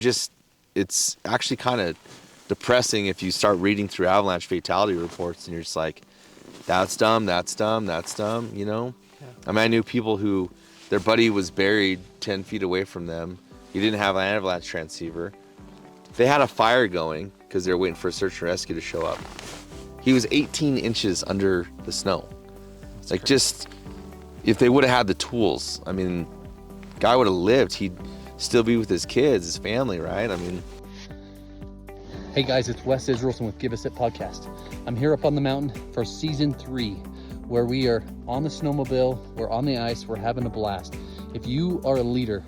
just, it's actually kind of depressing if you start reading through avalanche fatality reports and you're just like, that's dumb, that's dumb, that's dumb, you know? Yeah. I mean, I knew people who their buddy was buried 10 feet away from them. He didn't have an avalanche transceiver. They had a fire going because they were waiting for a search and rescue to show up. He was 18 inches under the snow. That's like crazy. Just, if they would have had the tools, I mean, guy would have lived. He'd still be with his kids, his family, right? I mean. Hey guys, it's Wes Israelson with Give Us It Podcast. I'm here up on the mountain for season 3, where we are on the snowmobile, we're on the ice, we're having a blast. If you are a leader,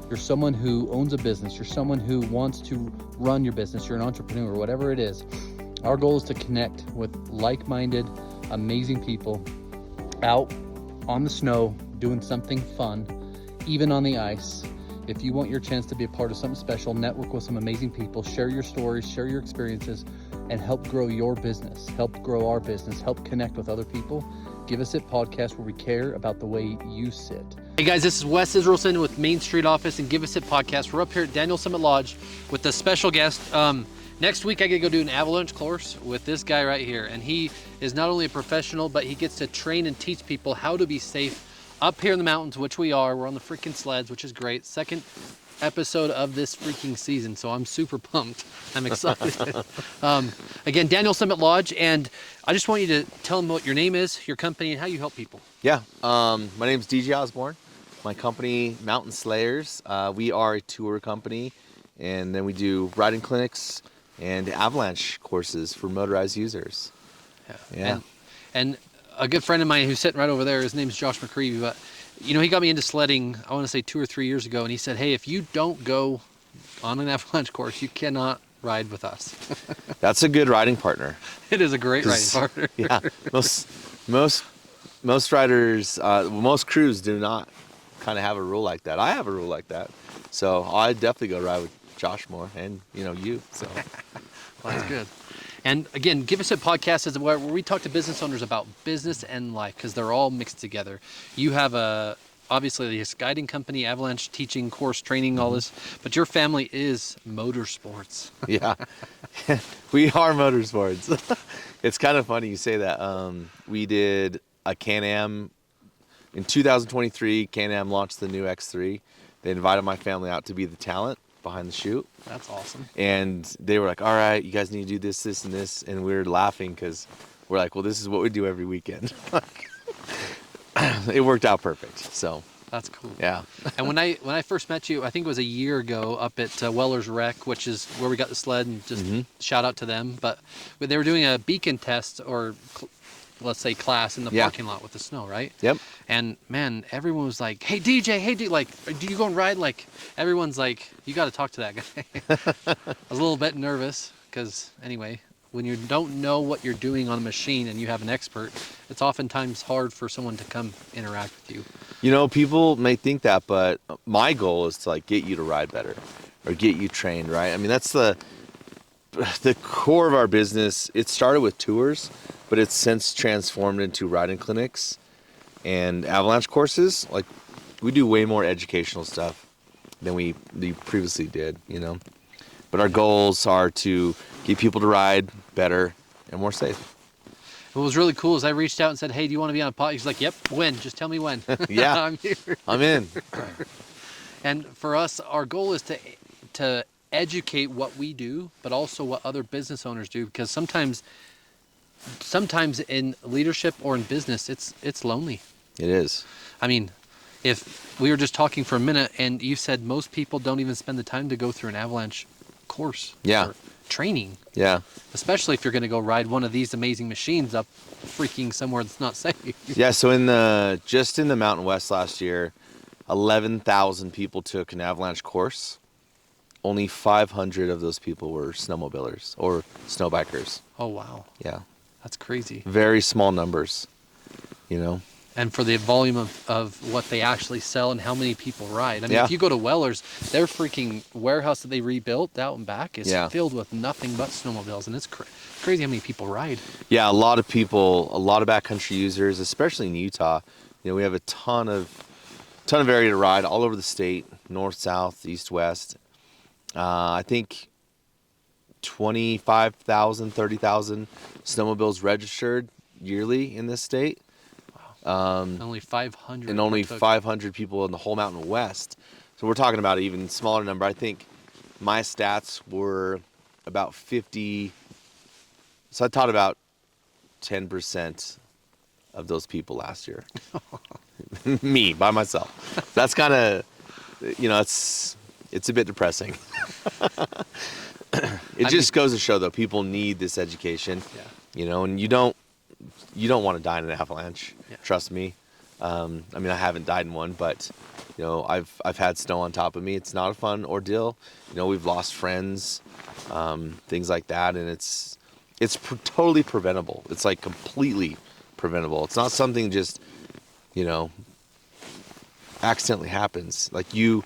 you're someone who owns a business, you're someone who wants to run your business, you're an entrepreneur, whatever it is, our goal is to connect with like-minded, amazing people out on the snow, doing something fun, even on the ice. If you want your chance to be a part of something special, network with some amazing people, share your stories, share your experiences, and help grow your business, help grow our business, help connect with other people, Give Us It Podcast, where we care about the way you sit. Hey guys, this is Wes Israelson with Main Street Office and Give Us It Podcast. We're up here at Daniel Summit Lodge with a special guest. Next week, I get to go do an avalanche course with this guy right here. And he is not only a professional, but he gets to train and teach people how to be safe up here in the mountains, which we are. We're on the freaking sleds, which is great. Second episode of this freaking season, so I'm super pumped. I'm excited. Again, Daniel Summit Lodge, and I just want you to tell them what your name is, your company, and how you help people. Yeah, my name's DJ Osborne. My company, Mountain Slayers. We are a tour company, and then we do riding clinics and avalanche courses for motorized users. Yeah. And a good friend of mine who's sitting right over there, his name's Josh McCreevy, but you know, he got me into sledding, I want to say 2 or 3 years ago, and he said, hey, if you don't go on an avalanche course, you cannot ride with us. That's a good riding partner. It is a great riding partner. Yeah, most riders, most crews do not kind of have a rule like that. I have a rule like that, so I definitely go ride with Josh more, and you. So well, that's good. And again, Give Us It Podcast is where we talk to business owners about business and life, because they're all mixed together. You have obviously this guiding company, avalanche teaching, course training, all this, but your family is motorsports. Yeah, we are motorsports. It's kind of funny you say that. We did a Can-Am in 2023. Can-Am launched the new X3. They invited my family out to be the talent behind the chute. That's awesome. And they were like, all right, you guys need to do this, this, and this. And we were laughing because we're like, well, this is what we do every weekend. It worked out perfect. So that's cool. Yeah. And when I first met you, I think it was a year ago up at Weller's Rec, which is where we got the sled, and just shout out to them. But they were doing a beacon test, or let's say class, in the parking lot with the snow, right? Yep. And man, everyone was like, hey DJ, like, do you go and ride? Like, everyone's like, you got to talk to that guy. I was a little bit nervous because anyway, when you don't know what you're doing on a machine and you have an expert, it's oftentimes hard for someone to come interact with you. You know, people may think that, but my goal is to like get you to ride better or get you trained, right? I mean, that's the core of our business. It started with tours, but it's since transformed into riding clinics and avalanche courses. Like, we do way more educational stuff than we previously did, But our goals are to get people to ride better and more safe. What was really cool is I reached out and said, hey, do you want to be on a podcast? He's like, yep, when? Just tell me when. Yeah, I'm here. I'm in. And for us, our goal is to educate what we do, but also what other business owners do, because sometimes in leadership or in business, it's lonely. It is. I mean, if we were just talking for a minute and you said most people don't even spend the time to go through an avalanche course or training. Yeah. Especially if you're going to go ride one of these amazing machines up freaking somewhere that's not safe. Yeah, so just in the Mountain West last year, 11,000 people took an avalanche course. Only 500 of those people were snowmobilers or snowbikers. Oh, wow. Yeah. That's crazy. Very small numbers, And for the volume of what they actually sell and how many people ride. I mean, if you go to Weller's, their freaking warehouse that they rebuilt out and back is filled with nothing but snowmobiles. And it's crazy how many people ride. Yeah, a lot of people, a lot of backcountry users, especially in Utah. We have a ton of area to ride all over the state, north, south, east, west. I think 25,000, 30,000 snowmobiles registered yearly in this state. Only 500. And only partook. 500 people in the whole Mountain West. So we're talking about an even smaller number. I think my stats were about 50. So I taught about 10% of those people last year. Me, by myself. That's kind of, it's a bit depressing. It just goes to show, though, people need this education. Yeah. And you don't want to die in an avalanche. Yeah. Trust me. I mean, I haven't died in one, but I've had snow on top of me. It's not a fun ordeal. We've lost friends, things like that, and it's totally preventable. It's like completely preventable. It's not something just accidentally happens. Like you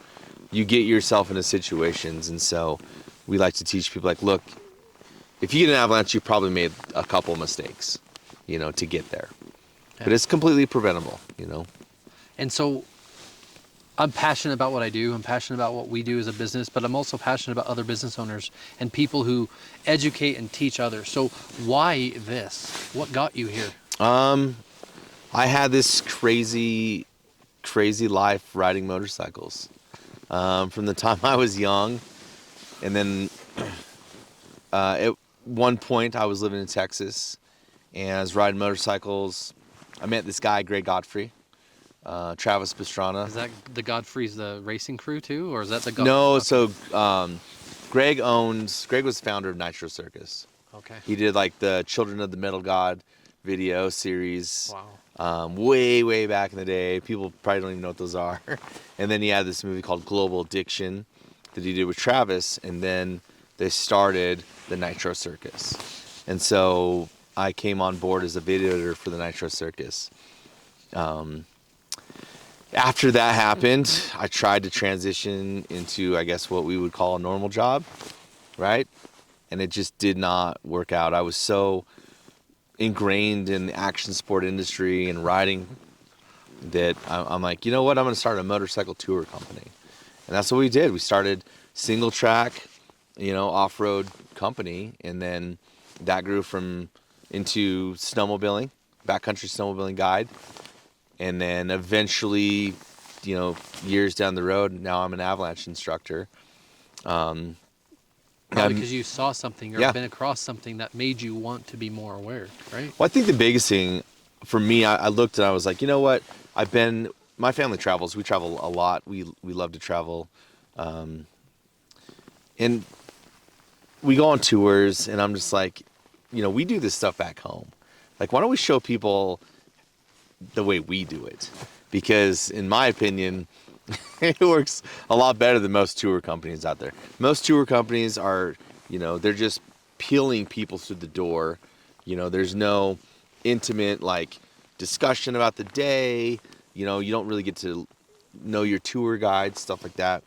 get yourself into situations, and so we like to teach people, like, look, if you get an avalanche, you probably made a couple mistakes, to get there. Yeah. But it's completely preventable, And so I'm passionate about what I do. I'm passionate about what we do as a business, but I'm also passionate about other business owners and people who educate and teach others. So why this? What got you here? I had this crazy life riding motorcycles from the time I was young. And then at one point I was living in Texas and I was riding motorcycles. I met this guy, Greg Godfrey, Travis Pastrana. Is that the Godfrey's the racing crew too, or is that the No, so Greg was founder of Nitro Circus. Okay. He did like the Children of the Metal God video series. Wow. Way back in the day. People probably don't even know what those are. And then he had this movie called Global Addiction that he did with Travis, and then they started the Nitro Circus. And so I came on board as a video editor for the Nitro Circus. After that happened, I tried to transition into, I guess, what we would call a normal job, right? And it just did not work out. I was so ingrained in the action sport industry and riding that I'm like, you know what? I'm going to start a motorcycle tour company. And that's what we did. We started single track, off-road company. And then that grew into snowmobiling, backcountry snowmobiling guide. And then eventually, years down the road, now I'm an avalanche instructor. Probably because you saw something or been across something that made you want to be more aware, right? Well, I think the biggest thing for me, I looked and I was like, you know what? My family travels. We travel a lot. We love to travel. And we go on tours, and I'm just like, we do this stuff back home. Like, why don't we show people the way we do it? Because in my opinion, it works a lot better than most tour companies out there. Most tour companies are, they're just peeling people through the door. There's no intimate, like, discussion about the day. You don't really get to know your tour guide, stuff like that.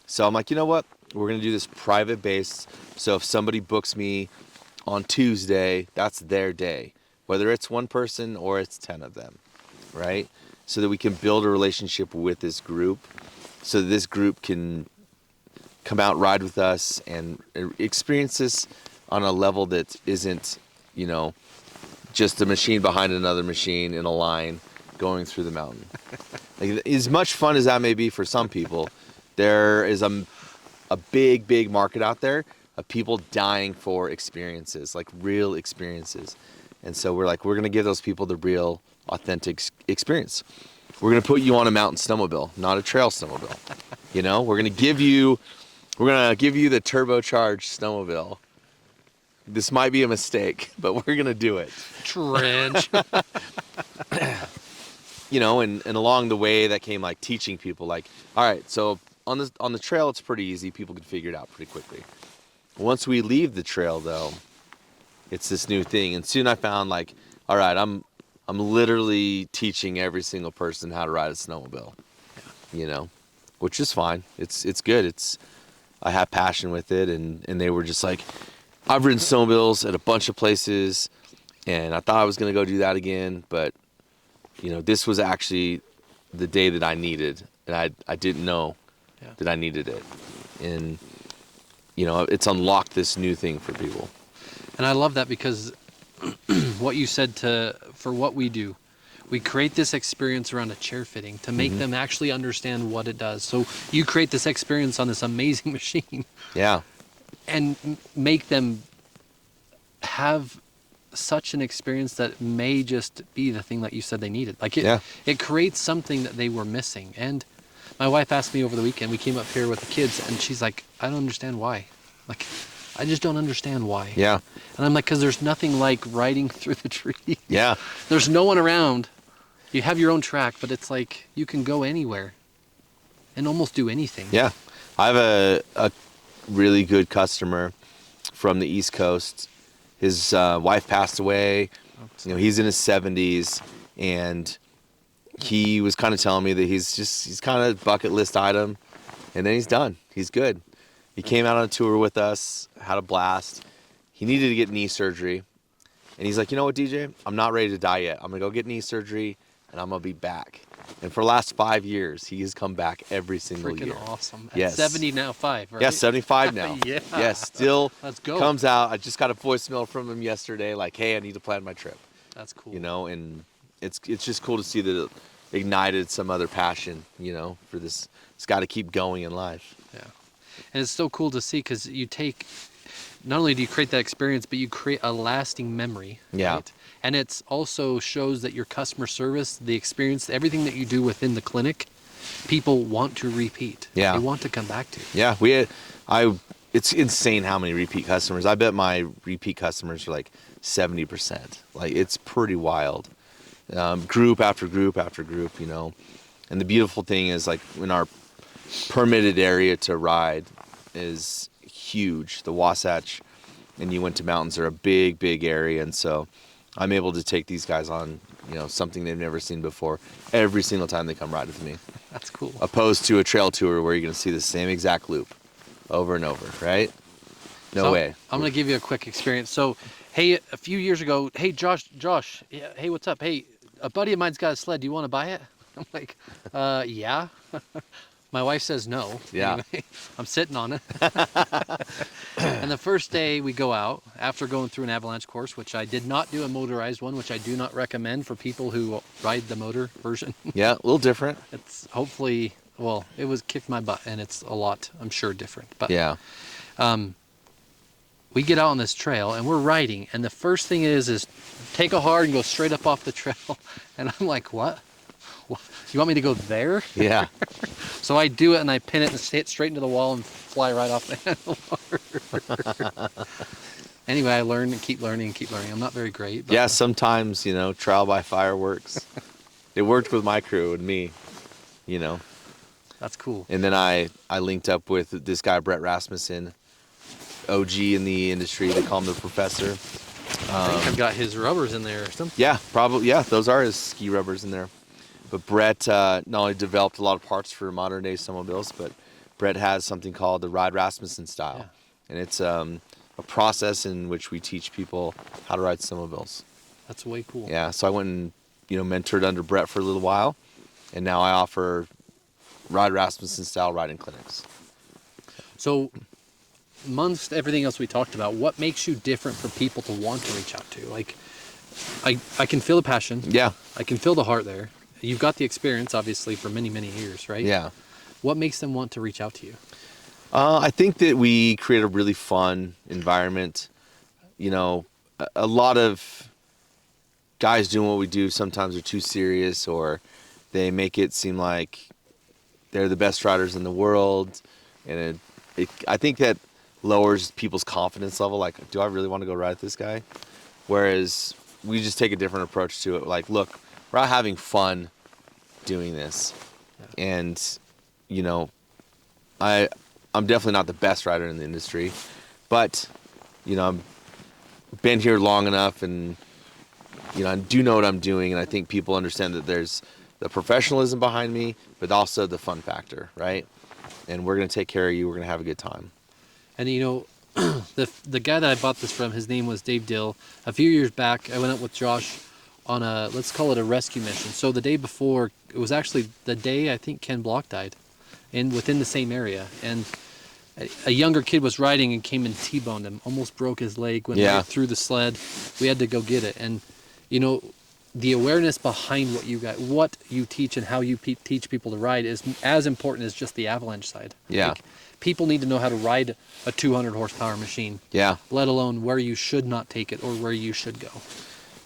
So I'm like, you know what? We're going to do this private based. So if somebody books me on Tuesday, that's their day. Whether it's one person or it's 10 of them, right? So that we can build a relationship with this group. So that this group can come out, ride with us, and experience this on a level that isn't, just a machine behind another machine in a line going through the mountain. Like, as much fun as that may be for some people, there is a big market out there of people dying for experiences, like real experiences. And so we're going to give those people the real, authentic experience. We're going to put you on a mountain snowmobile, not a trail snowmobile. We're going to give you the turbocharged snowmobile. This might be a mistake, but we're going to do it. Trench. And along the way that came like teaching people, like, all right, so on the trail, it's pretty easy. People can figure it out pretty quickly. Once we leave the trail, though, it's this new thing. And soon I found, like, all right, I'm literally teaching every single person how to ride a snowmobile, which is fine. It's good. I have passion with it. And they were just like, I've ridden snowmobiles at a bunch of places, and I thought I was going to go do that again. But, this was actually the day that I needed, and I didn't know that I needed it. And it's unlocked this new thing for people. And I love that because what you said for what we do, we create this experience around a chair fitting to make them actually understand what it does. So you create this experience on this amazing machine. Yeah. And make them have such an experience that may just be the thing that you said they needed. Like it creates something that they were missing. And my wife asked me over the weekend, we came up here with the kids, and she's like, I don't understand why. Like, I just don't understand why. Yeah. And I'm like, because there's nothing like riding through the trees. Yeah. There's no one around. You have your own track, but it's like you can go anywhere and almost do anything. Yeah. I have a really good customer from the East Coast. His wife passed away. He's in his 70s, and he was kind of telling me that he's kind of bucket list item, and then he's done. He's good. He came out on a tour with us, had a blast. He needed to get knee surgery, and he's like, you know what, DJ? I'm not ready to die yet. I'm gonna go get knee surgery, and I'm gonna be back. And for the last 5 years, he has come back every single year. Freaking awesome. At Yes. 70 now, 5, right? Yeah, 75 now. Yeah. Yes, still Let's go. comes out. I just got a voicemail from him yesterday, like, hey, I need to plan my trip. That's cool. And it's just cool to see that it ignited some other passion, for this. It's got to keep going in life. Yeah. And it's so cool to see because not only do you create that experience, but you create a lasting memory. Yeah. Right? And it's also shows that your customer service, the experience, everything that you do within the clinic, people want to repeat. Yeah. They want to come back to. Yeah, it's insane how many repeat customers. I bet my repeat customers are like 70%. Like, it's pretty wild. Group after group after group, And the beautiful thing is, like, in our permitted area to ride is huge. The Wasatch and Uinta Mountains are a big, big area, and so I'm able to take these guys on, something they've never seen before every single time they come ride with me. That's cool. Opposed to a trail tour where you're going to see the same exact loop over and over, right? No way. I'm going to give you a quick experience. So, hey, a few years ago, hey, Josh, yeah, hey, what's up? Hey, a buddy of mine's got a sled. Do you want to buy it? I'm like, yeah. My wife says no. Yeah. Anyway, I'm sitting on it. And the first day we go out, after going through an avalanche course, which I did not do a motorized one, which I do not recommend for people who ride the motor version. Yeah, a little different. It's hopefully, it was kicked my butt, and it's a lot, I'm sure, different. But Yeah. we get out on this trail, and we're riding, and the first thing is take a hard and go straight up off the trail. And I'm like, what? You want me to go there? Yeah. So I do it, and I pin it and hit straight into the wall and fly right off the handlebar. Anyway, I learn and keep learning and keep learning. I'm not very great. But Yeah, sometimes, trial by fire works. It worked with my crew and me, That's cool. And then I linked up with this guy, Brett Rasmussen, OG in the industry. They call him the professor. I think I've got his rubbers in there or something. Yeah, probably. Yeah, those are his ski rubbers in there. But Brett not only developed a lot of parts for modern day snowmobiles, but Brett has something called the Ride Rasmussen style. Yeah. And it's a process in which we teach people how to ride snowmobiles. That's way cool. Yeah, so I went and, mentored under Brett for a little while. And now I offer Ride Rasmussen style riding clinics. So, amongst everything else we talked about, what makes you different for people to want to reach out to? Like, I can feel the passion. Yeah. I can feel the heart there. You've got the experience, obviously, for many, many years, right? Yeah. What makes them want to reach out to you? I think that we create a really fun environment. A lot of guys doing what we do sometimes are too serious, or they make it seem like they're the best riders in the world. And I think that lowers people's confidence level. Like, do I really want to go ride with this guy? Whereas we just take a different approach to it. Like, look, we're out having fun doing this. Yeah. And, I'm definitely not the best rider in the industry, but, I've been here long enough, and, I do know what I'm doing. And I think people understand that there's the professionalism behind me, but also the fun factor, right? And we're going to take care of you. We're going to have a good time. And, the guy that I bought this from, his name was Dave Dill. A few years back, I went up with Josh on let's call it a rescue mission. So the day before, it was actually the day I think Ken Block died, within the same area. And a younger kid was riding and came and T-boned him, almost broke his leg, went Yeah. right through the sled. We had to go get it. And, you know, the awareness behind what you teach and how you teach people to ride is as important as just the avalanche side. Yeah. Like, people need to know how to ride a 200 horsepower machine, Yeah. let alone where you should not take it or where you should go.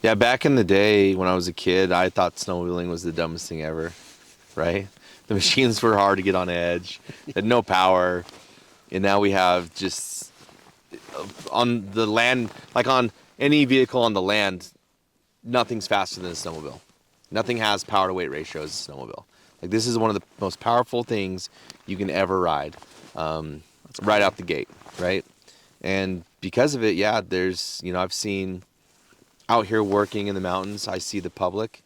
Yeah, back in the day when I was a kid, I thought snowmobiling was the dumbest thing ever, right? The machines were hard to get on edge, had no power, and now we have just on the land, like on any vehicle on the land, nothing's faster than a snowmobile. Nothing has power to weight ratio as a snowmobile. Like this is one of the most powerful things you can ever ride, right out the gate, right? And because of it, yeah, there's, I've seen out here working in the mountains, I see the public.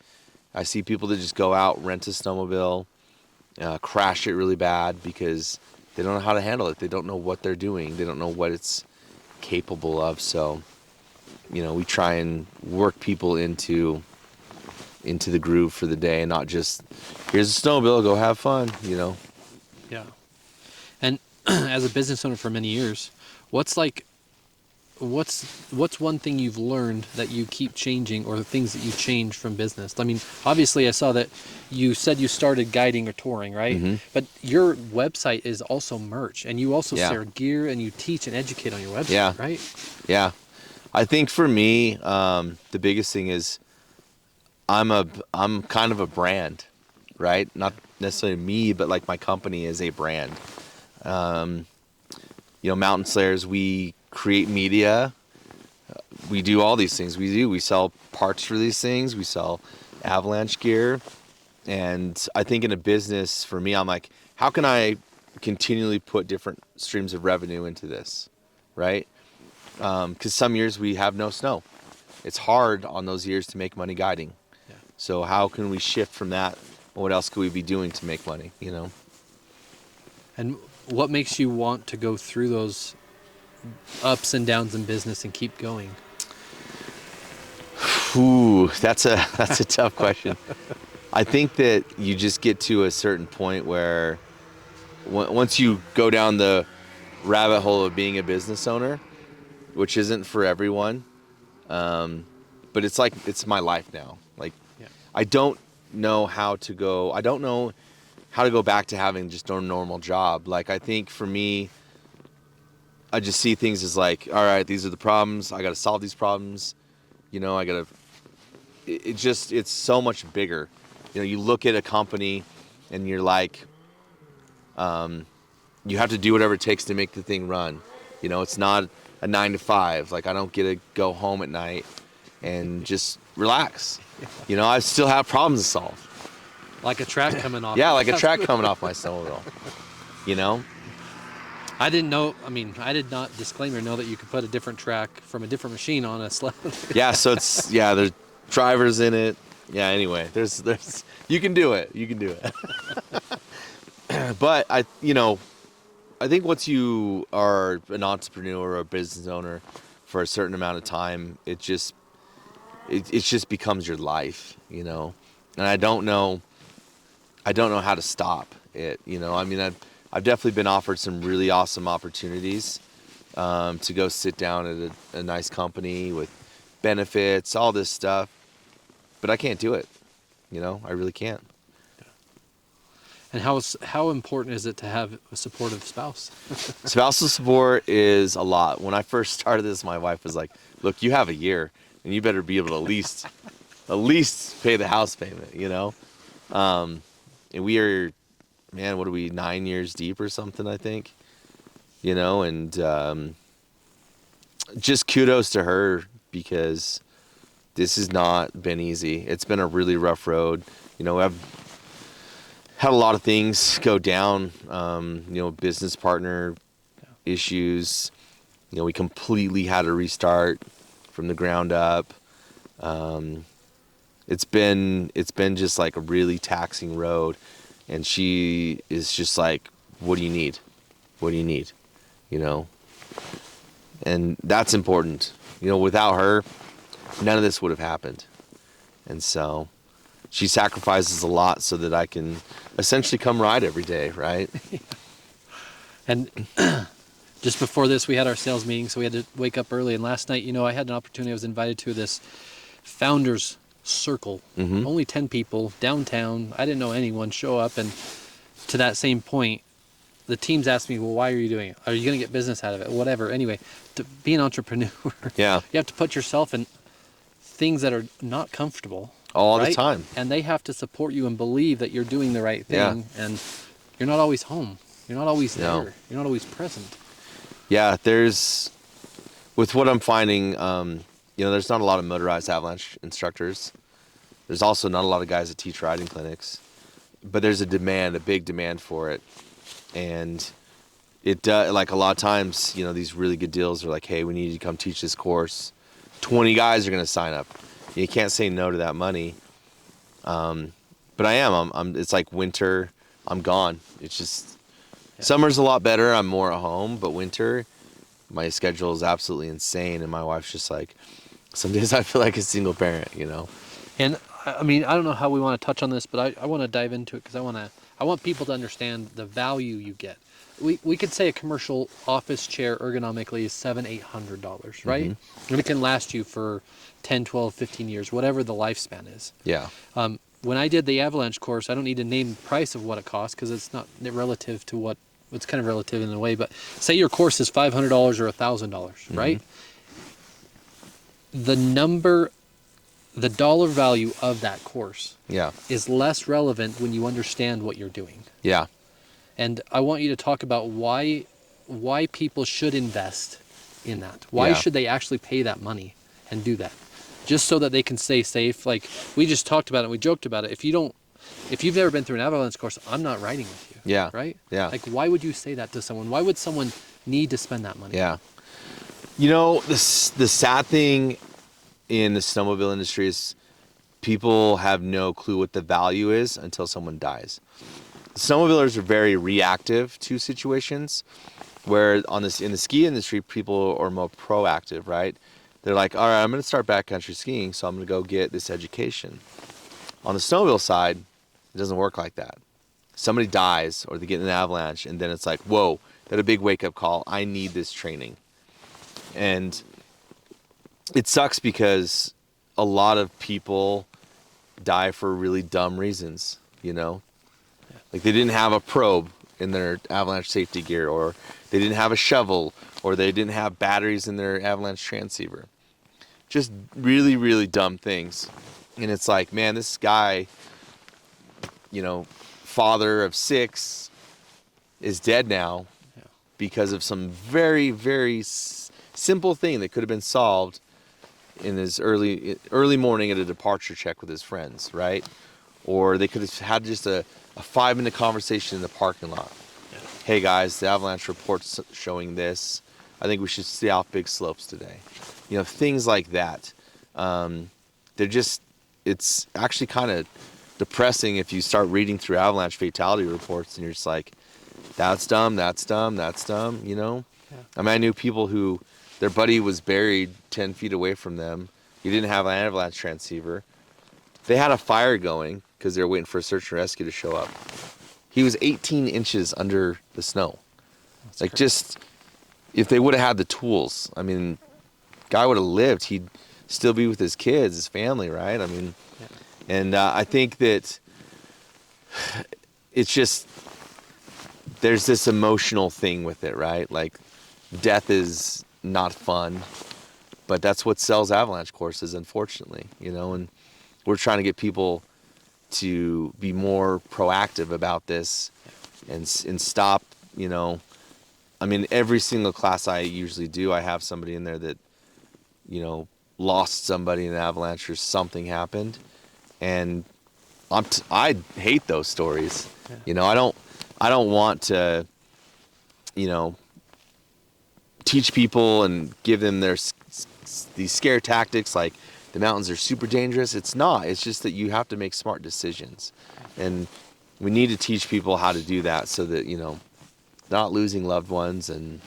I see people that just go out, rent a snowmobile, crash it really bad because they don't know how to handle it. They don't know what they're doing. They don't know what it's capable of. So, we try and work people into the groove for the day and not just, here's a snowmobile, go have fun, Yeah. And as a business owner for many years, what's one thing you've learned that you keep changing, or the things that you change from business? I mean, obviously I saw that you said you started guiding or touring, right? Mm-hmm. But your website is also merch, and you also Yeah. sell gear, and you teach and educate on your website, Yeah. right? Yeah. I think for me, the biggest thing is I'm kind of a brand, right? Not necessarily me, but like my company is a brand. Mountain Slayers, we create media. We do all these things. We sell parts for these things. We sell avalanche gear. And I think in a business, for me, I'm like, how can I continually put different streams of revenue into this, right? Because some years we have no snow. It's hard on those years to make money guiding. Yeah. So how can we shift from that? What else could we be doing to make money, And what makes you want to go through those ups and downs in business and keep going? Ooh, that's a tough question. I think that you just get to a certain point where once you go down the rabbit hole of being a business owner, which isn't for everyone, but it's my life now. Like, Yeah. I don't know how to go. I don't know how to go back to having just a normal job. Like, I think for me, I just see things as like, all right, these are the problems. I got to solve these problems. I got to. It's so much bigger. You look at a company, and you're like, you have to do whatever it takes to make the thing run. It's not a 9 to 5. Like, I don't get to go home at night and just relax. I still have problems to solve. Like a track coming off. Yeah, like a track coming off my snowmobile. I didn't know. I mean, I did not, disclaimer, know that you could put a different track from a different machine on a sled. Yeah, so there's drivers in it. Yeah, anyway, there's you can do it. You can do it. But I think once you are an entrepreneur or a business owner for a certain amount of time, it just becomes your life, And I don't know how to stop it, I mean, I've definitely been offered some really awesome opportunities to go sit down at a nice company with benefits, all this stuff, but I can't do it. I really can't. And how important is it to have a supportive spouse? Spousal support is a lot. When I first started this, my wife was like, "Look, you have a year, and you better be able to at least pay the house payment." And we are, man, what are we, 9 years deep or something? I think, and just kudos to her because this has not been easy. It's been a really rough road. I've had a lot of things go down, business partner issues. We completely had to restart from the ground up. It's been just like a really taxing road, and she is just like, what do you need? What do you need? And that's important. Without her, none of this would have happened. And so she sacrifices a lot so that I can essentially come ride every day, right? And just before this, we had our sales meeting, so we had to wake up early. And last night, I had an opportunity. I was invited to this founders circle. Only 10 people downtown. I didn't know anyone show up. And to that same point, the teams asked me, well, why are you doing it? Are you going to get business out of it? Whatever. Anyway, to be an entrepreneur, Yeah. you have to put yourself in things that are not comfortable. All right? the time. And they have to support you and believe that you're doing the right thing. Yeah. And you're not always home. You're not always there. No. You're not always present. Yeah, with what I'm finding, there's not a lot of motorized avalanche instructors. There's also not a lot of guys that teach riding clinics, but there's a big demand for it. And it does, like a lot of times, these really good deals are like, hey, we need you to come teach this course. 20 guys are going to sign up. You can't say no to that money. But I am. It's like winter. I'm gone. It's just summer's a lot better. I'm more at home. But winter, my schedule is absolutely insane. And my wife's just like, some days I feel like a single parent. And I mean, I don't know how we want to touch on this, but I want to dive into it because I want people to understand the value you get. We could say a commercial office chair ergonomically is $700-800, right? And it can last you for 10, 12, 15 years, whatever the lifespan is. Yeah. When I did the avalanche course, I don't need to name the price of what it costs because it's not relative to it's kind of relative in a way, but say your course is $500 or $1,000, right? The dollar value of that course is less relevant when you understand what you're doing. Yeah. And I want you to talk about why people should invest in that. Why should they actually pay that money and do that? Just so that they can stay safe. Like we just talked about it, we joked about it. If you've never been through an avalanche course, I'm not riding with you. Yeah. Right? Yeah. Like why would you say that to someone? Why would someone need to spend that money? Yeah. The sad thing in the snowmobile industry is people have no clue what the value is until someone dies. Snowmobilers are very reactive to situations, where in the ski industry, people are more proactive, right? They're like, all right, I'm going to start backcountry skiing, so I'm going to go get this education. On the snowmobile side, it doesn't work like that. Somebody dies or they get in an avalanche, and then it's like, whoa, that's a big wake-up call. I need this training. And it sucks because a lot of people die for really dumb reasons, Like they didn't have a probe in their avalanche safety gear, or they didn't have a shovel, or they didn't have batteries in their avalanche transceiver. Just really, really dumb things. And it's like, man, this guy, father of 6, is dead now because of some very, very simple thing that could have been solved in his early morning at a departure check with his friends, right? Or they could have had just a 5-minute conversation in the parking lot. Yeah. Hey guys, the avalanche report's showing this. I think we should stay off big slopes today. Things like that. It's actually kind of depressing if you start reading through avalanche fatality reports and you're just like, that's dumb, that's dumb, that's dumb, Yeah. I mean, I knew people who their buddy was buried 10 feet away from them. He didn't have an avalanche transceiver. They had a fire going because they were waiting for a search and rescue to show up. He was 18 inches under the snow. That's like crazy. Just, if they would have had the tools, I mean, guy would have lived. He'd still be with his kids, his family, right? I mean, and I think that it's just, there's this emotional thing with it, right? Like, death is not fun, but that's what sells avalanche courses, unfortunately, and we're trying to get people to be more proactive about this and stop, I mean, every single class I usually do, I have somebody in there that, lost somebody in an avalanche or something happened. And I hate those stories. Yeah. I don't want to, teach people and give them these scare tactics like the mountains are super dangerous. It's not. It's just that you have to make smart decisions. And we need to teach people how to do that so that, not losing loved ones. And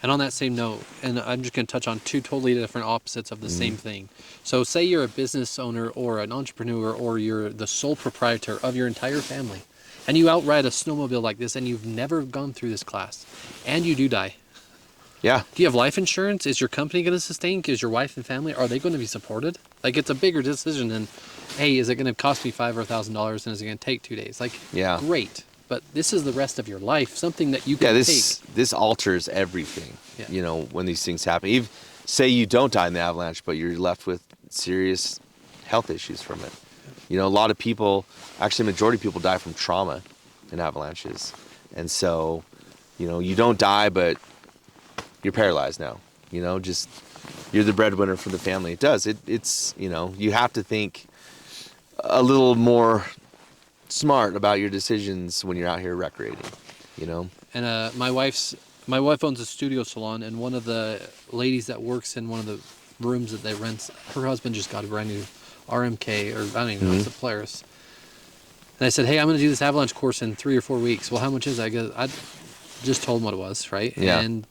on that same note, and I'm just going to touch on 2 totally different opposites of the same thing. So say you're a business owner or an entrepreneur, or you're the sole proprietor of your entire family, and you outride a snowmobile like this and you've never gone through this class and you do die. Yeah. Do you have life insurance? Is your company going to sustain? Is your wife and family, are they going to be supported? Like, it's a bigger decision than, hey, is it going to cost me $5,000 or $1,000 and is it going to take 2 days? Like, Yeah. great. But this is the rest of your life, something that you can This alters everything. Yeah. You know, when these things happen. Even say you don't die in the avalanche, but you're left with serious health issues from it. You know, a lot of people, actually, majority of people die from trauma in avalanches. And so, you know, you don't die, but you're paralyzed now. You know, just you're the breadwinner for the family. It does. It's, you know, you have to think a little more smart about your decisions when you're out here recreating, you know. And my wife owns a studio salon, and one of the ladies that works in one of the rooms that they rent, her husband just got a brand new RMK, or I don't even know, it's a Polaris. And I said, hey, I'm going to do this avalanche course in 3 or 4 weeks. Well, how much is it? I just told him what it was, right? Yeah. And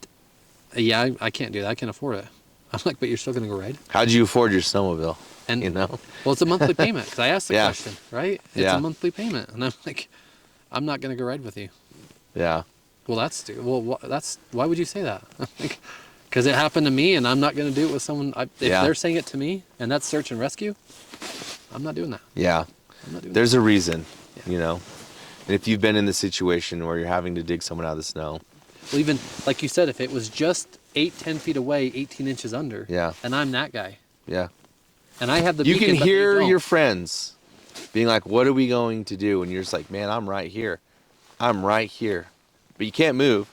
yeah, I can't do that. I can't afford it. I'm like, but you're still going to go ride? How'd you afford your snowmobile? And you know, well, it's a monthly payment, because I asked the Yeah. question, right? It's Yeah. a monthly payment, and I'm like, I'm not going to go ride with you. yeah, Well, that's why would you say that? Because it happened to me, and I'm not going to do it with someone. If Yeah. they're saying it to me, and that's search and rescue, I'm not doing that. yeah. I'm not doing There's a reason, Yeah. you know. And if you've been in the situation where you're having to dig someone out of the snow, that. Well, even like you said, if it was just 8-10 feet away, 18 inches under, Yeah. and I'm that guy, yeah, and I have the you beacon, can but they hear don't. your friends being like, "What are we going to do?" And you're just like, "Man, I'm right here. I'm right here." But you can't move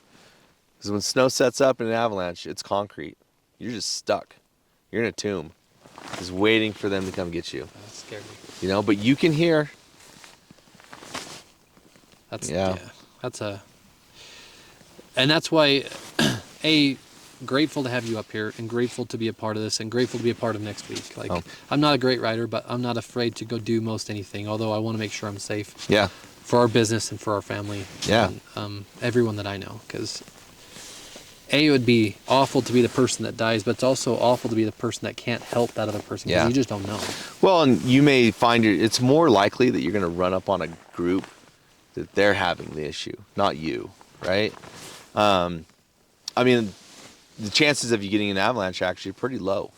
because when snow sets up in an avalanche, it's concrete. You're just stuck. You're in a tomb, just waiting for them to come get you. That scared me. You know, but you can hear. That's Yeah. And that's why, grateful to have you up here, and grateful to be a part of this, and grateful to be a part of next week. Like, Oh. I'm not a great rider, but I'm not afraid to go do most anything. Although I want to make sure I'm safe Yeah, for our business and for our family. Yeah. And, everyone that I know, because it would be awful to be the person that dies, but it's also awful to be the person that can't help that other person, because Yeah. you just don't know. well, and you may find it's more likely that you're going to run up on a group that they're having the issue, not you, right? I mean, the chances of you getting an avalanche are actually pretty low,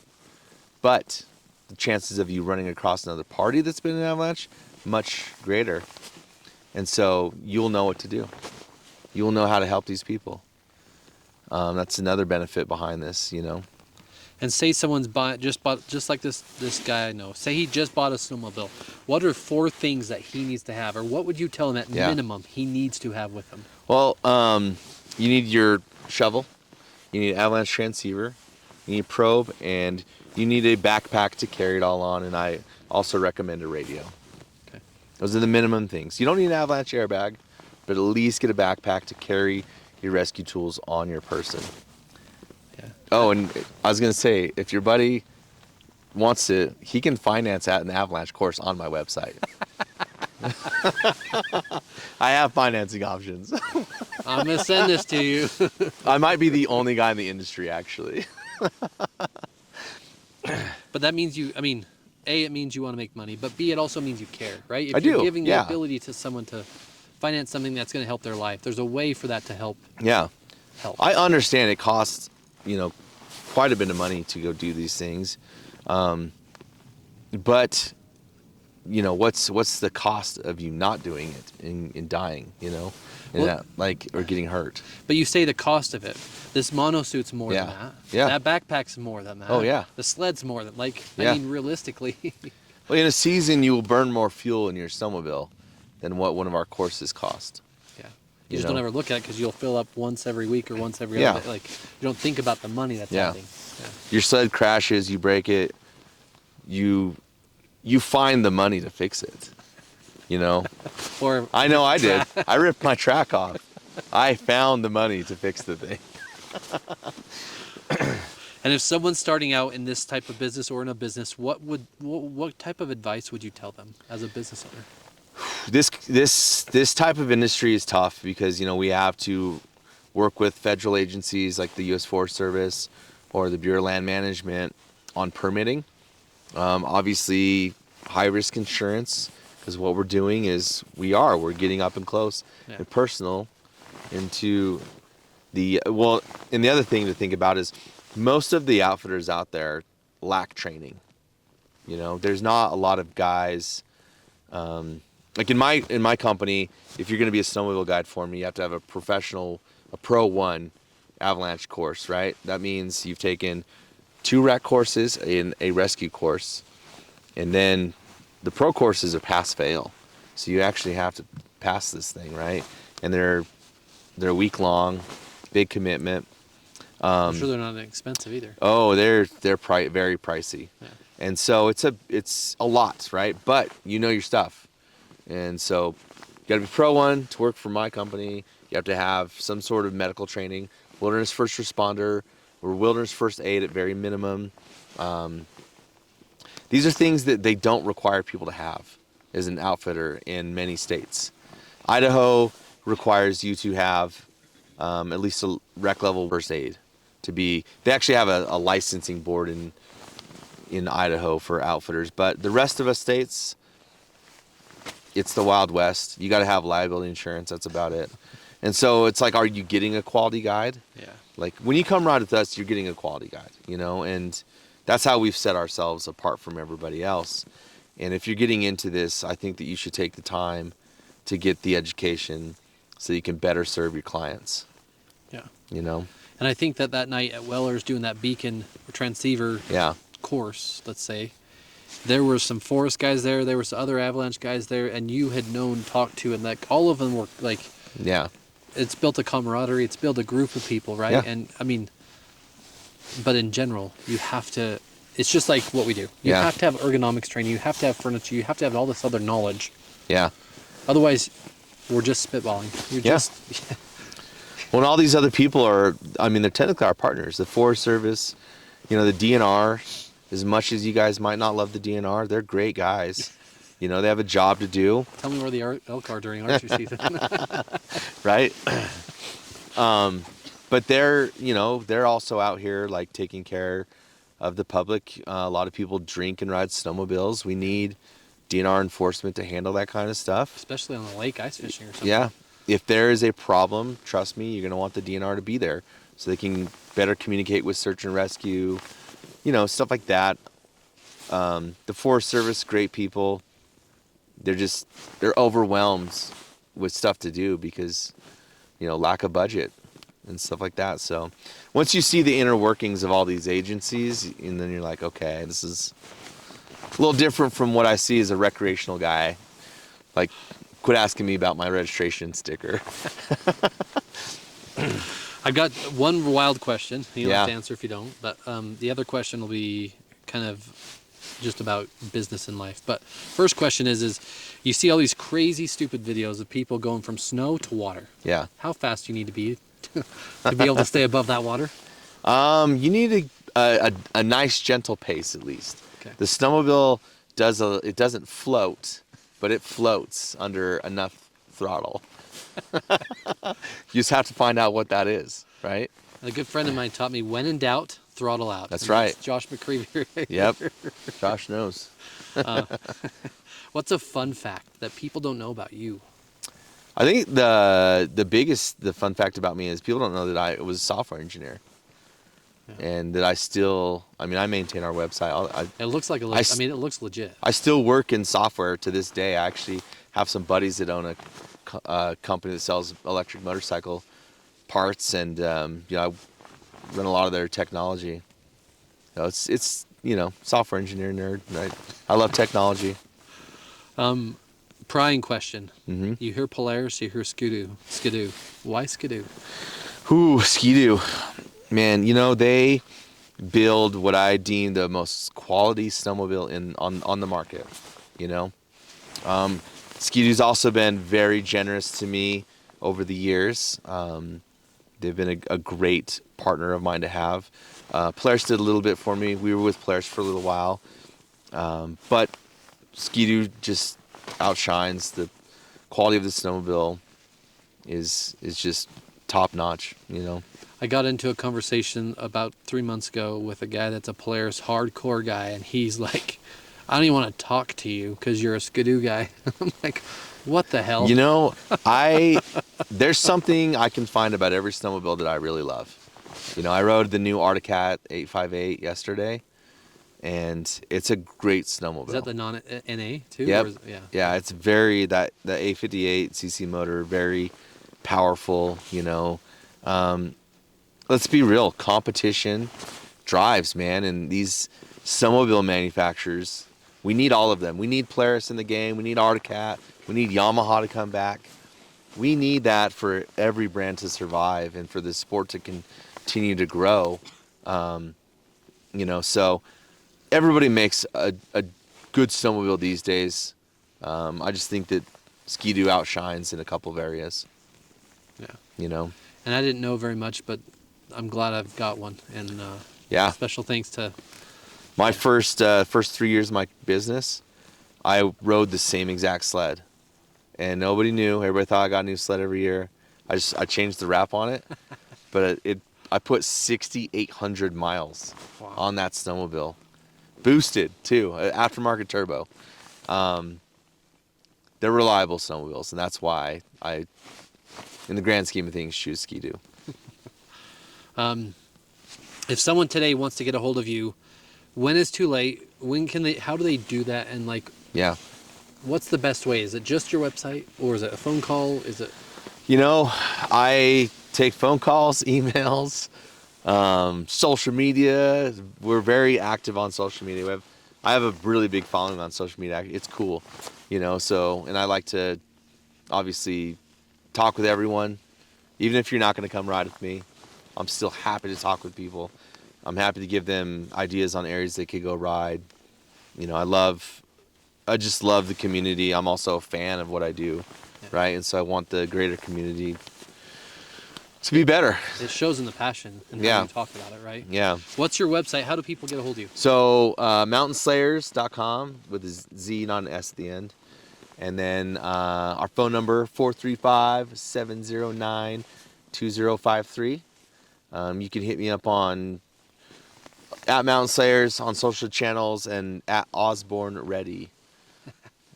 but the chances of you running across another party that's been in an avalanche, much greater. And so you'll know what to do. You'll know how to help these people. That's another benefit behind this, you know. And say someone's just like this guy I know. Say he just bought a snowmobile. What are 4 things that he needs to have, or what would you tell him at Yeah. minimum he needs to have with him? Well, you need your shovel, you need an avalanche transceiver, you need a probe, and you need a backpack to carry it all on, and I also recommend a radio. Okay. Those are the minimum things. You don't need an avalanche airbag, but at least get a backpack to carry your rescue tools on your person. Yeah. Oh, and I was going to say, if your buddy wants to, he can finance an avalanche course on my website. I have financing options. I'm gonna send this to you. I might be the only guy in the industry, actually. But that means you. I mean, A, it means you want to make money, but B, it also means you care, right? If I you're do, giving yeah. the ability to someone to finance something that's going to help their life, there's a way for that to help. Yeah. Help. I understand it costs, you know, quite a bit of money to go do these things. But, you know, what's the cost of you not doing it and dying, you know? Well- That, like, or getting hurt. But you say the cost of it. This monosuit's more Yeah. than that. Yeah. That backpack's more than that. Oh, yeah. The sled's more than, like, Yeah. I mean, realistically. Well, in a season, you will burn more fuel in your snowmobile than what one of our courses cost. Yeah. You You just don't know? ever look at it because you'll fill up once every week or once every Yeah. other day. Like, you don't think about the money that's Yeah. happening. Yeah. Your sled crashes, you break it, you find the money to fix it, you know? Or I know I did. I ripped my track off. I found the money to fix the thing. and if someone's starting out in this type of business or in a business, what type of advice would you tell them as a business owner? This type of industry is tough because, you know, we have to work with federal agencies like the U.S. Forest Service or the Bureau of Land Management on permitting. Obviously, high risk insurance Because what we're doing is we're getting up and close and personal into and the other thing to think about is most of the outfitters out there lack training. There's not a lot of guys, like in my company, if you're going to be a snowmobile guide for me, you have to have a Pro 1 avalanche course, right? That means you've taken 2 rec courses in a rescue course, and then the pro course is a pass-fail. So you actually have to pass this thing, right? And they're a week long, big commitment. I'm sure they're not expensive either. Oh, they're very pricey. Yeah. And so it's a lot, right? But you know your stuff. And so you got to be Pro 1 to work for my company. You have to have some sort of medical training, wilderness first responder or wilderness first aid at very minimum. These are things that they don't require people to have as an outfitter in many states. Idaho requires you to have at least a rec level first aid they actually have a licensing board in Idaho for outfitters, but the rest of us states, it's the Wild West. You got to have liability insurance. That's about it. And so it's like, are you getting a quality guide? Yeah. Like when you come ride with us, you're getting a quality guide, and that's how we've set ourselves apart from everybody else. And if you're getting into this, I think that you should take the time to get the education so you can better serve your clients. Yeah. And I think that night at Weller's doing that beacon transceiver course, let's say, there were some forest guys there, there were some other avalanche guys there, and you had talked to, and like all of them were like, it's built a camaraderie, it's built a group of people, right? Yeah. And I mean, but in general, you have to, it's just like what we do. You have to have ergonomics training, you have to have furniture, you have to have all this other knowledge. Yeah. Otherwise, we're just spitballing. You're just... Well, and all these other people they're technically our partners. The Forest Service, the DNR, as much as you guys might not love the DNR, they're great guys. They have a job to do. Tell me where the elk are during archery season. Right? But they're also out here like taking care of the public. A lot of people drink and ride snowmobiles. We need DNR enforcement to handle that kind of stuff. Especially on the lake ice fishing or something. Yeah. If there is a problem, trust me, you're going to want the DNR to be there so they can better communicate with search and rescue, stuff like that. The Forest Service, great people. They're overwhelmed with stuff to do because, lack of budget and stuff like that. So once you see the inner workings of all these agencies, and then you're like, okay, this is a little different from what I see as a recreational guy. Like, quit asking me about my registration sticker. I've got one wild question. You don't have to answer if you don't. But the other question will be kind of just about business and life. But first question is you see all these crazy, stupid videos of people going from snow to water. Yeah. How fast do you need to be to be able to stay above that water? You need a nice, gentle pace at least. Okay. The snowmobile it doesn't float, but it floats under enough throttle. You just have to find out what that is, right? A good friend of mine taught me, when in doubt, throttle out. That's right. That's Josh McCreevy. Yep. Josh knows. What's a fun fact that people don't know about you? I think the fun fact about me is people don't know that I was a software engineer. Yeah. And that I maintain our website. It looks like it looks legit. I still work in software to this day. I actually have some buddies that own a company that sells electric motorcycle parts, and I run a lot of their technology. It's software engineer nerd. Right? I love technology. Prying question. Mm-hmm. You hear Polaris, you hear Skidoo. Why Skidoo? Ooh, Skidoo. Man, they build what I deem the most quality snowmobile on the market. Skidoo's also been very generous to me over the years. They've been a great partner of mine to have. Polaris did a little bit for me. We were with Polaris for a little while. But Skidoo just outshines. The quality of the snowmobile is just top notch, I got into a conversation about 3 months ago with a guy that's a Polaris hardcore guy, and he's like, I don't even want to talk to you because you're a skidoo guy. I'm like, what the hell? You know, there's something I can find about every snowmobile that I really love. You know, I rode the new Articat 858 yesterday, and it's a great snowmobile. Is that the non-NA too? Yep. Or is, yeah. Yeah, it's very the 858 cc motor, very powerful. You know, let's be real, competition drives, man, and these snowmobile manufacturers, we need all of them. We need Polaris in the game. We need Articat. We need Yamaha to come back. We need that for every brand to survive and for the sport to continue to grow. You know, so everybody makes a good snowmobile these days. I just think that Ski-Doo outshines in a couple of areas. Yeah. You know. And I didn't know very much, but I'm glad I've got one. And yeah. Special thanks to my first 3 years of my business. I rode the same exact sled, and nobody knew. Everybody thought I got a new sled every year. I changed the wrap on it, but I put 6,800 miles on that snowmobile, boosted too, aftermarket turbo. They're reliable snowmobiles, and that's why I, in the grand scheme of things, choose Ski-Doo. If someone today wants to get a hold of you, when is too late? When can they? How do they do that? And like, yeah, what's the best way? Is it just your website, or is it a phone call? Is it? You know, I take phone calls, emails, social media. We're very active on social media. I have a really big following on social media. It's cool, you know. So, and I like to obviously talk with everyone, even if you're not going to come ride with me. I'm still happy to talk with people. I'm happy to give them ideas on areas they could go ride. You know, I just love the community. I'm also a fan of what I do, right? And so I want the greater community to be better. It shows in the passion and how you talk about it, right? Yeah. What's your website? How do people get a hold of you? So mountainslayers.com with a Z, not an S at the end. And then our phone number, 435-709-2053. You can hit me up on at Mountain Slayers on social channels and at Osborne Ready.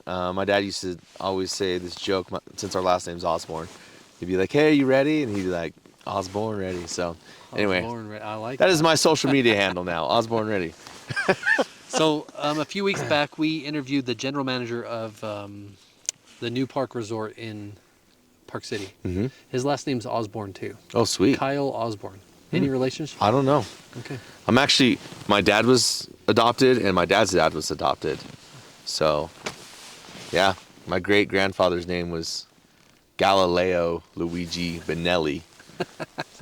My dad used to always say this joke, since our last name's Osborne. He'd be like, "Hey, are you ready?" And he'd be like, "Osborne Ready." So anyway, I like that is my social media handle now, Osborne Ready. So a few weeks back, we interviewed the general manager of the new park resort in Park City. Mm-hmm. His last name's Osborne too. Oh, sweet. Kyle Osborne. Any relationship? I don't know. Okay. My dad was adopted and my dad's dad was adopted. So, yeah, my great grandfather's name was Galileo Luigi Benelli.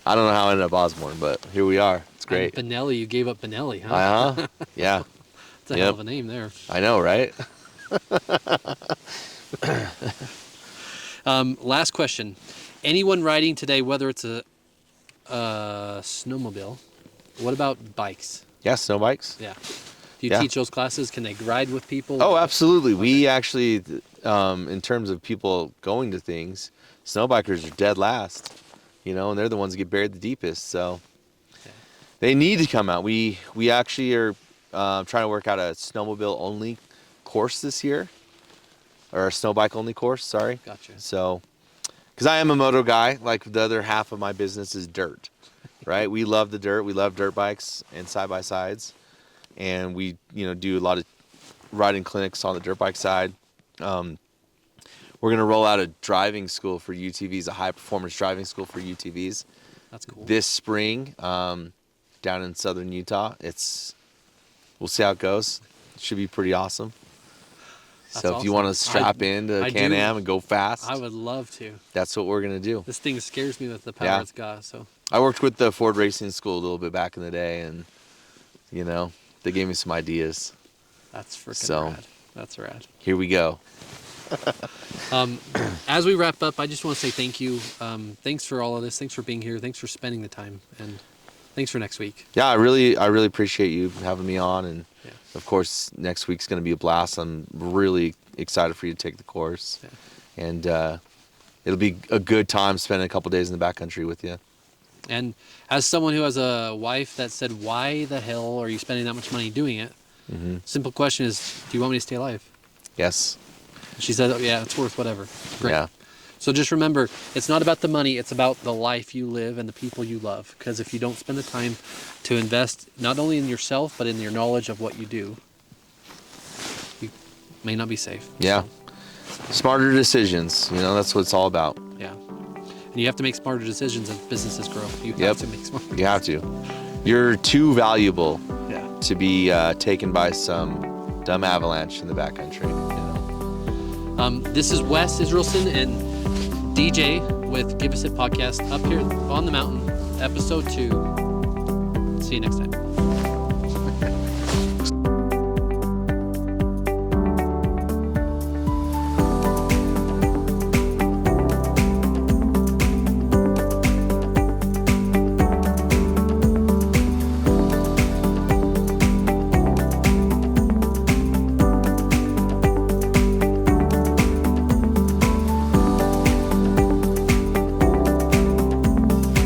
I don't know how I ended up Osborne, but here we are. It's great. And Benelli, you gave up Benelli, huh? Uh-huh. Yeah. It's a hell of a name there. I know, right? Last question. Anyone riding today, whether it's a snowmobile, what about bikes? Yeah, snow bikes. Yeah. Do you teach those classes? Can they ride with people? Oh, absolutely. Okay. We actually, in terms of people going to things, snow bikers are dead last, you know, and they're the ones that get buried the deepest. So they need to come out. We actually are trying to work out a snowmobile only course this year, or a snow bike only course. Sorry. Gotcha. So, because I am a moto guy, like the other half of my business is dirt, right? We love the dirt. We love dirt bikes and side by sides, and we do a lot of riding clinics on the dirt bike side. We're gonna roll out a driving school for UTVs, a high performance driving school for UTVs. That's cool. This spring, down in southern Utah. We'll see how it goes. It should be pretty awesome. So if you want to strap into Can-Am and go fast, I would love to. That's what we're gonna do. This thing scares me with the power it's got. So I worked with the Ford Racing School a little bit back in the day, and they gave me some ideas. That's freaking rad. That's rad. Here we go. As we wrap up, I just want to say thank you. Thanks for all of this. Thanks for being here. Thanks for spending the time, and thanks for next week. Yeah, I really appreciate you having me on, and of course next week's going to be a blast. I'm really excited for you to take the course, and it'll be a good time spending a couple days in the backcountry with you. And as someone who has a wife that said, "Why the hell are you spending that much money doing it?" Simple question is, do you want me to stay alive? Yes. She said, oh, yeah, it's worth whatever. Great. Yeah. So just remember, it's not about the money, it's about the life you live and the people you love. Because if you don't spend the time to invest not only in yourself, but in your knowledge of what you do, you may not be safe. Yeah. Smarter decisions, that's what it's all about. Yeah. And you have to make smarter decisions as businesses grow. You have to make smarter decisions. You have to. You're too valuable Yeah. to be taken by some dumb avalanche in the backcountry. This is Wes Israelson and DJ with Give Us It Podcast up here on the mountain, episode 2. See you next time.